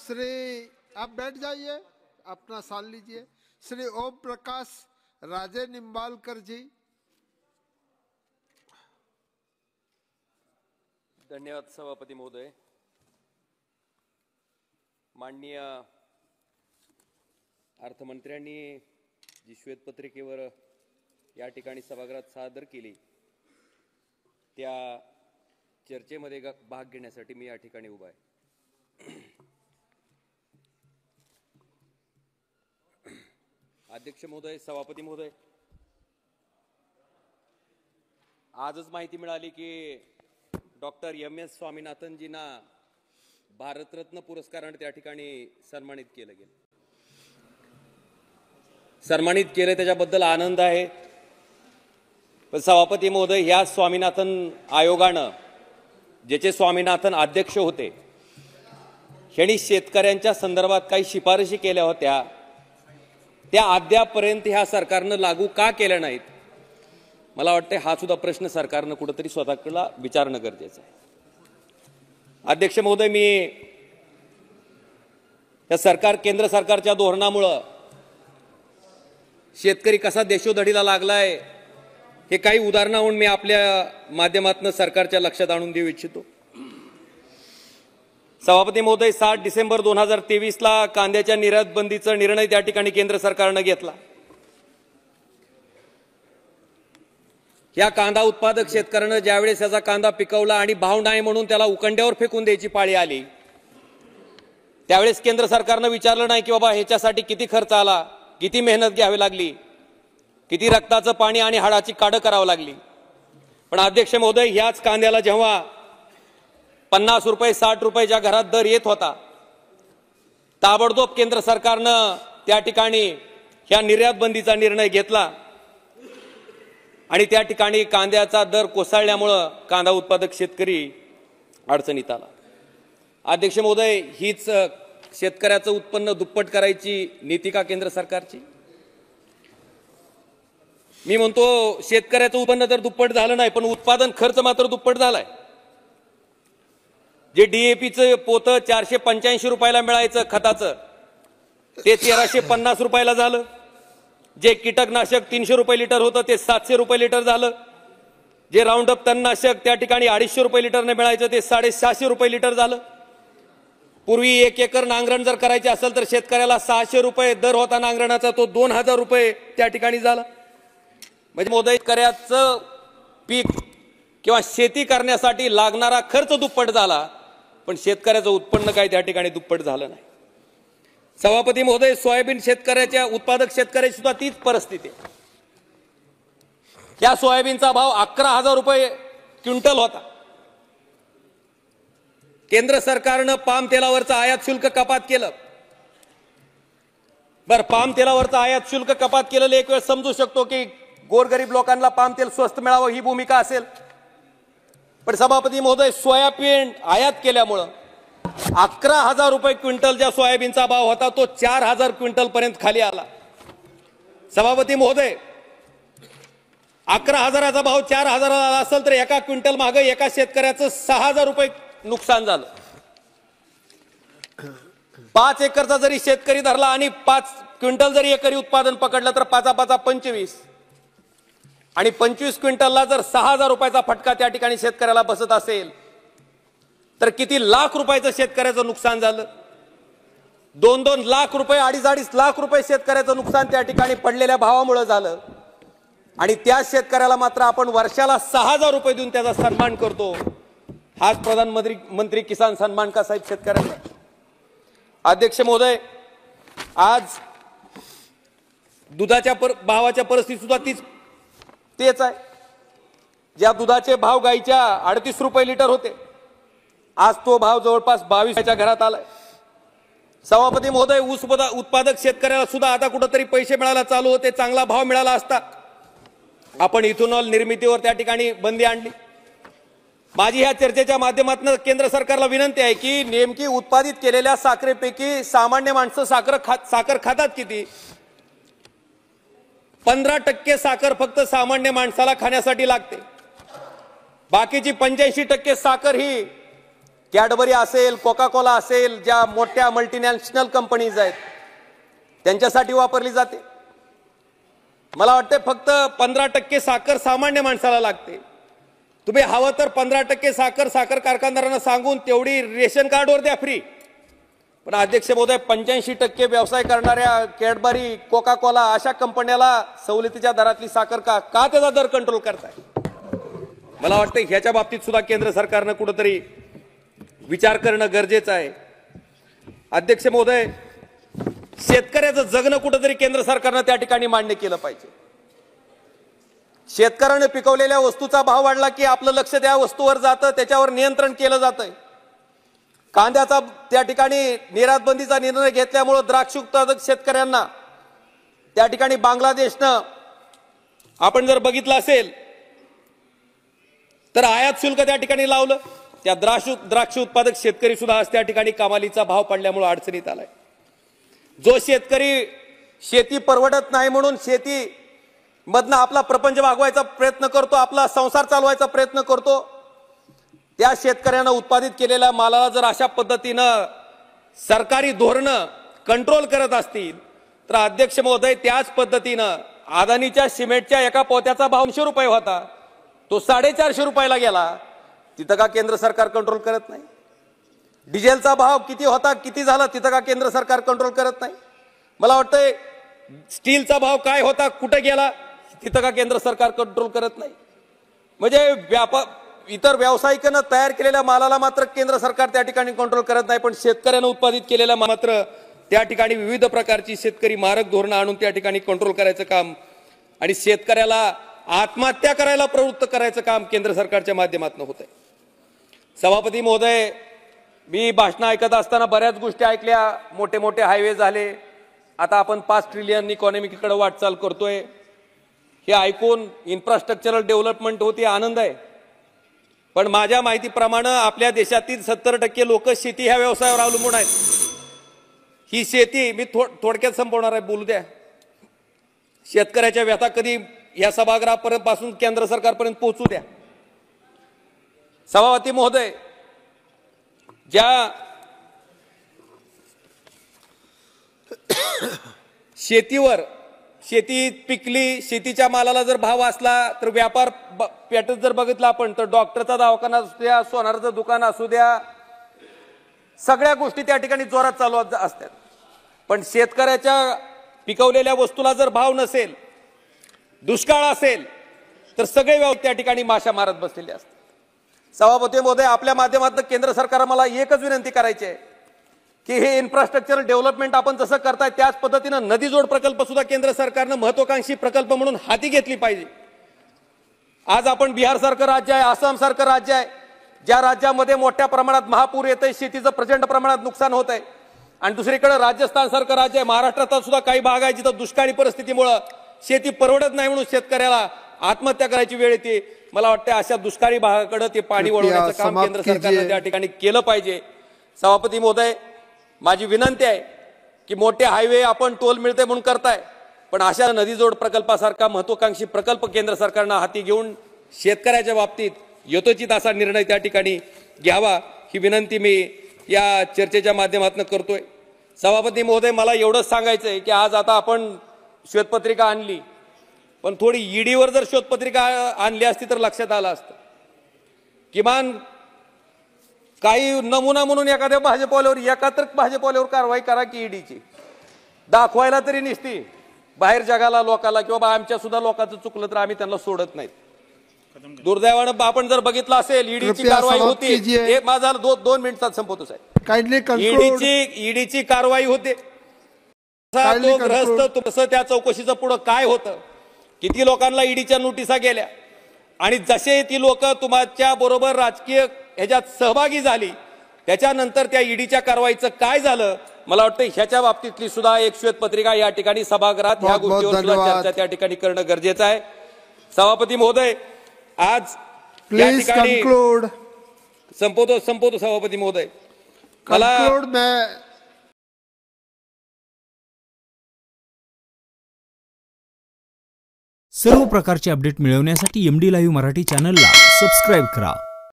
श्री आप बैठ जाइए, अपना साल लीजिए। श्री ओम प्रकाश राजे निंबालकर जी। धन्यवाद सभापती महोदय। माननीय अर्थमंत्र्यांनी जी श्वेतपत्रिकेवर या ठिकाणी सभागृहात सादर केली त्या चर्चेमध्ये भाग घेण्यासाठी मी या ठिकाणी उभा आहे। अध्यक्ष महोदय, सभापती महोदय, आजच माहिती मिळाली की डॉक्टर एम.एस. स्वामीनाथनजींना भारतरत्न पुरस्काराने त्या ठिकाणी सन्मानित केलं गेलं। सन्मानित केलं त्याच्याबद्दल आनंद आहे। पण सभापती महोदय, ह्या स्वामीनाथन आयोगानं ज्याचे स्वामीनाथन अध्यक्ष होते यांनी शेतकऱ्यांच्या संदर्भात काही शिफारशी केल्या होत्या, त्या अद्यापर्यंत ह्या सरकारनं लागू का केल्या नाहीत? मला वाटतं हा सुद्धा प्रश्न सरकारनं कुठेतरी स्वतःकडे विचारणं गरजेचं आहे। अध्यक्ष महोदय, मी या केंद्र सरकारच्या धोरणामुळे शेतकरी कसा देशोधडीला लागलाय हे काही उदाहरणावरून मी आपल्या माध्यमातून सरकारच्या लक्षात आणून देऊ इच्छितो। सभापती महोदय, 7 डिसेंबर 2023 ला कांद्याच्या निर्यात बंदीचा निर्णय त्या ठिकाणी केंद्र सरकारने घेतला। या कांदा उत्पादक शेतकऱ्यांना ज्यावेळेस याचा कांदा पिकवला आणि भाव नाही म्हणून त्याला उकंड्यावर फेकून द्यायची पाळी आली, त्यावेळेस केंद्र सरकारने विचारलं नाही की बाबा ह्याच्यासाठी किती खर्च आला, किती मेहनत घ्यावी लागली, किती रक्ताचं पाणी आणि हाडाची काढं करावं लागली। पण अध्यक्ष महोदय, ह्याच कांद्याला जेव्हा 50 रुपये 60 रुपयाच्या घरात दर येत होता, ताबडतोब केंद्र सरकारनं त्या ठिकाणी ह्या निर्यात बंदीचा निर्णय घेतला आणि त्या ठिकाणी कांद्याचा दर कोसळल्यामुळे कांदा उत्पादक शेतकरी अडचणीत आला। अध्यक्ष महोदय, हीच शेतकऱ्याचं उत्पन्न दुप्पट करायची नीती का केंद्र सरकारची? मी म्हणतो शेतकऱ्याचं उत्पन्न तर दुप्पट झालं नाही, पण उत्पादन खर्च मात्र दुप्पट झालाय। जे डीएपीचं पोतं 485 रुपयाला मिळायचं खताचं, ते 1350 रुपयाला झालं। जे कीटकनाशक 300 रुपये लिटर होतं ते 700 रुपये लिटर झालं। जे राऊंड अप तणनाशक त्या ठिकाणी 250 रुपये लिटरने मिळायचं ते 750 रुपये लिटर झालं। पूर्वी 1 एकर नांगरण जर करायचे असेल तर शेतकऱ्याला 600 रुपये दर होता नांगरणाचा, तो 2000 रुपये त्या ठिकाणी झाला। म्हणजे महोदय, शेतकऱ्याचं पीक किंवा शेती करण्यासाठी लागणारा खर्च दुप्पट झाला, पण शेतकऱ्याचं उत्पन्न काय त्या ठिकाणी दुप्पट झालं नाही। सभापती महोदय, सोयाबीन शेतकऱ्याच्या उत्पादक शेतकऱ्याची सुद्धा तीच परिस्थिती आहे। या सोयाबीनचा भाव 11,000 रुपये क्विंटल होता। केंद्र सरकारनं पाम तेलावरचं आयात शुल्क कपात केलं। बर, पाम तेलावरचं आयात शुल्क कपात केलेलं एक वेळ समजू शकतो की गोरगरीब लोकांना पाम तेल स्वस्त मिळावं ही भूमिका असेल, पण सभापती महोदय, सोयाबीन आयात केल्यामुळं 11,000 रुपये क्विंटल ज्या सोयाबीनचा भाव होता तो 4,000 क्विंटल पर्यंत खाली आला। सभापती महोदय, 11,000चा भाव 4,000 आला असेल तर एका क्विंटल मागे एका शेतकऱ्याचं 6,000 रुपये नुकसान झालं। 5 एकरचा जरी शेतकरी धरला आणि 5 क्विंटल जरी एकरी उत्पादन पकडलं तर 5 25 आणि 25 क्विंटलला जर 6,000 रुपयाचा फटका त्या ठिकाणी शेतकऱ्याला बसत असेल तर किती लाख रुपयाचं शेतकऱ्याचं नुकसान झालं? 2-2 लाख रुपये, 2.5 लाख रुपये शेतकऱ्याचं नुकसान त्या ठिकाणी पडलेल्या भावामुळे झालं आणि त्या शेतकऱ्याला मात्र आपण वर्षाला 6,000 रुपये देऊन त्याचा सन्मान करतो। हाच प्रधानमंत्री किसान सन्मान का साहेब शेतकऱ्यांना? अध्यक्ष महोदय, आज दुधाच्या भावाच्या परिस्थिती सुद्धा तेच आहे। ज्या दुधाचे भाव गाईच्या 38 रुपये लिटर होते, आज तो भाव जवळपास 22च्या घरात आलाय। सभापती महोदय, ऊस उत्पादक शेतकऱ्याला सुद्धा आता कुठेतरी पैसे मिळायला चालू होते, चांगला भाव मिळाला असता आपण इथेनॉल निर्मितीवर त्या ठिकाणी बंदी आणली। माझी ह्या चर्चेच्या माध्यमातून केंद्र सरकारला विनंती आहे की नेमकी उत्पादित केलेल्या साखरेपैकी सामान्य माणसं साखर खातात किती? 15% साखर फक्त सामान्य माणसाला खाण्यासाठी लागते, बाकीची 85% साखर ही कॅडबरी असेल, कोका कोला असेल, ज्या मोठ्या मल्टीनॅशनल कंपनीज आहेत त्यांच्यासाठी वापरली जाते. मला वाटते फक्त 15% साखर सामान्य माणसाला लागते. तुम्ही हवं तर 15% साखर कारखानदारांना सांगून तेवढी रेशन कार्डवर द्या फ्री. पण अध्यक्ष महोदय 85% व्यवसाय करणाऱ्या कॅडबरी, कोका कोला अशा कंपन्याला सवलतीच्या दरातली साखर का त्याचा दर कंट्रोल करताय? मला वाटतं ह्याच्या बाबतीत सुद्धा केंद्र सरकारनं कुठेतरी विचार करणं गरजेचं आहे. अध्यक्ष महोदय, शेतकऱ्याचं जगणं कुठेतरी केंद्र सरकारनं त्या ठिकाणी मान्य केलं पाहिजे. शेतकऱ्याने पिकवलेल्या वस्तूचा भाव वाढला की आपलं लक्ष त्या वस्तूवर जातं, त्याच्यावर नियंत्रण केलं जातंय. कांद्याचा त्या ठिकाणी निर्यात बंदीचा निर्णय घेतल्यामुळे द्राक्ष उत्पादक शेतकऱ्यांना त्या ठिकाणी बांगलादेशनं आपण जर बघितलं असेल तर आयात शुल्क त्या ठिकाणी लावलं. त्या द्राक्ष उत्पादक शेतकरी सुद्धा आज त्या ठिकाणी कमालीचा भाव पडल्यामुळे अडचणीत आलाय. जो शेतकरी शेती परवडत नाही म्हणून शेती मधनं आपला प्रपंच भागवायचा प्रयत्न करतो, आपला संसार चालवायचा प्रयत्न करतो, त्या शेतकऱ्यांना उत्पादित केलेल्या मालाला जर अशा पद्धतीनं सरकारी धोरणं कंट्रोल करत असतील तर अध्यक्ष महोदय, त्याच पद्धतीनं अदानीच्या सिमेंटच्या एका पोत्याचा भाव 200 रुपये होता, तो 450 रुपयाला गेला. तिथं का केंद्र सरकार कंट्रोल करत नाही? डिझेलचा भाव किती होता, किती झाला, तिथं का केंद्र सरकार कंट्रोल करत नाही? मला वाटतंय स्टीलचा भाव काय होता, कुठे गेला, तिथं का केंद्र सरकार कंट्रोल करत नाही? म्हणजे इतर व्यावसायिकांना तयार केलेल्या मालाला मात्र केंद्र सरकार त्या ठिकाणी कंट्रोल करत नाही, पण शेतकऱ्यांना उत्पादित केलेला मात्र त्या ठिकाणी विविध प्रकारची शेतकरी मारक धोरणं आणून त्या ठिकाणी कंट्रोल करायचं काम आणि शेतकऱ्याला आत्महत्या करायला प्रवृत्त करायचं काम केंद्र सरकारच्या माध्यमातून होत आहे. सभापती महोदय, मी भाषण ऐकत असताना बऱ्याच गोष्टी ऐकल्या. मोठे मोठे हायवे झाले, आता आपण 5 ट्रिलियन इकॉनॉमीकडे वाटचाल करतोय. हे ऐकून इन्फ्रास्ट्रक्चरल डेव्हलपमेंट होती, आनंद आहे. पण माझ्या माहितीप्रमाणे आपल्या देशातील 70% लोक शेती ह्या व्यवसायावर अवलंबून आहेत. ही शेती मी थोडक्यात संपवणार आहे, बोलू द्या. शेतकऱ्याच्या व्यथा कधी या सभागृहापर्यंत पासून केंद्र सरकारपर्यंत पोहोचू द्या. सभापती महोदय, ज्या शेती पिकली, शेतीच्या मालाला जर भाव असला तर व्यापार पेठेत जर बघितलं आपण तर डॉक्टरचा दवाखाना असू द्या, सोनाराचं दुकान असू द्या, सगळ्या गोष्टी त्या ठिकाणी जोरात चालू असतात. पण शेतकऱ्याच्या पिकवलेल्या वस्तूला जर भाव नसेल, दुष्काळ असेल तर सगळे व्यवसाय त्या ठिकाणी माशा मारत बसलेले असतात. सभापती महोदय, आपल्या माध्यमातून केंद्र सरकार मला एकच विनंती करायची आहे की हे इन्फ्रास्ट्रक्चर डेव्हलपमेंट आपण जसं करताय त्याच पद्धतीनं नदी जोड प्रकल्प सुद्धा केंद्र सरकारनं महत्वाकांक्षी प्रकल्प म्हणून हाती घेतली पाहिजे. आज आपण बिहार सारखं राज्य आहे, आसाम सारखं राज्य आहे, ज्या राज्यामध्ये मोठ्या प्रमाणात महापूर येतंय, शेतीचं प्रचंड प्रमाणात नुकसान होत आहे. आणि दुसरीकडे राजस्थान सारखं राज्य आहे, महाराष्ट्रात सुद्धा काही भाग आहे जिथं दुष्काळी परिस्थितीमुळे शेती परवडत नाही म्हणून शेतकऱ्याला आत्महत्या करायची वेळ येते. मला वाटतं अशा दुष्काळी भागाकडे ते पाणी वळवण्याचं काम केंद्र सरकारनं त्या ठिकाणी केलं पाहिजे. सभापती महोदय, माझी विनंती आहे की मोठे हायवे आपण टोल मिळते म्हणून करताय, पण अशा नदीजोड प्रकल्पासारखा महत्वाकांक्षी प्रकल्प केंद्र सरकारनं हाती घेऊन शेतकऱ्याच्या बाबतीत यथोचित असा निर्णय त्या ठिकाणी घ्यावा, ही विनंती मी या चर्चेच्या माध्यमातून करतोय. सभापती महोदय, मला एवढंच सांगायचंय की आज आता आपण श्वेतपत्रिका आणली, पण थोडी ईडीवर जर श्वेतपत्रिका आणली असती तर लक्षात आलं असतं. किमान काही नमुना म्हणून एखाद्या भाजपवाल्यावर, एकात्र भाजपवाल्यावर कारवाई करा की ईडीची, दाखवायला तरी निसती बाहेर जगाला, लोकाला की बाबा आमच्या सुद्धा लोकांचं चुकलं तर आम्ही त्यांना सोडत नाहीत. दुर्दैवानं आपण जर बघितलं असेल ईडीची कारवाई होती, हे माझा 2 मिनिटात संपवतो साहेब. ईडीची कारवाई होते, तो ग्रहस्थ तसं त्या चौकशीचं पुढं काय होतं, किती लोकांना ईडीच्या नोटिसा गेल्या आणि जसे ती लोक तुमच्या बरोबर राजकीय ह्याच्यात सहभागी झाली त्याच्यानंतर त्या ईडीच्या कारवाईचं काय झालं, मला वाटतं ह्याच्या बाबतीतली सुद्धा एक श्वेतपत्रिका या ठिकाणी सभागृहात ह्या गोष्टीवर सुद्धा चर्चा त्या ठिकाणी करणं गरजेचं आहे. सभापती महोदय, आज या ठिकाणी संपवतो सभापती महोदय. मला सर्व प्रकारचे अपडेट मिळवण्यासाठी MD लाईव्ह मराठी चॅनलला सबस्क्राईब करा.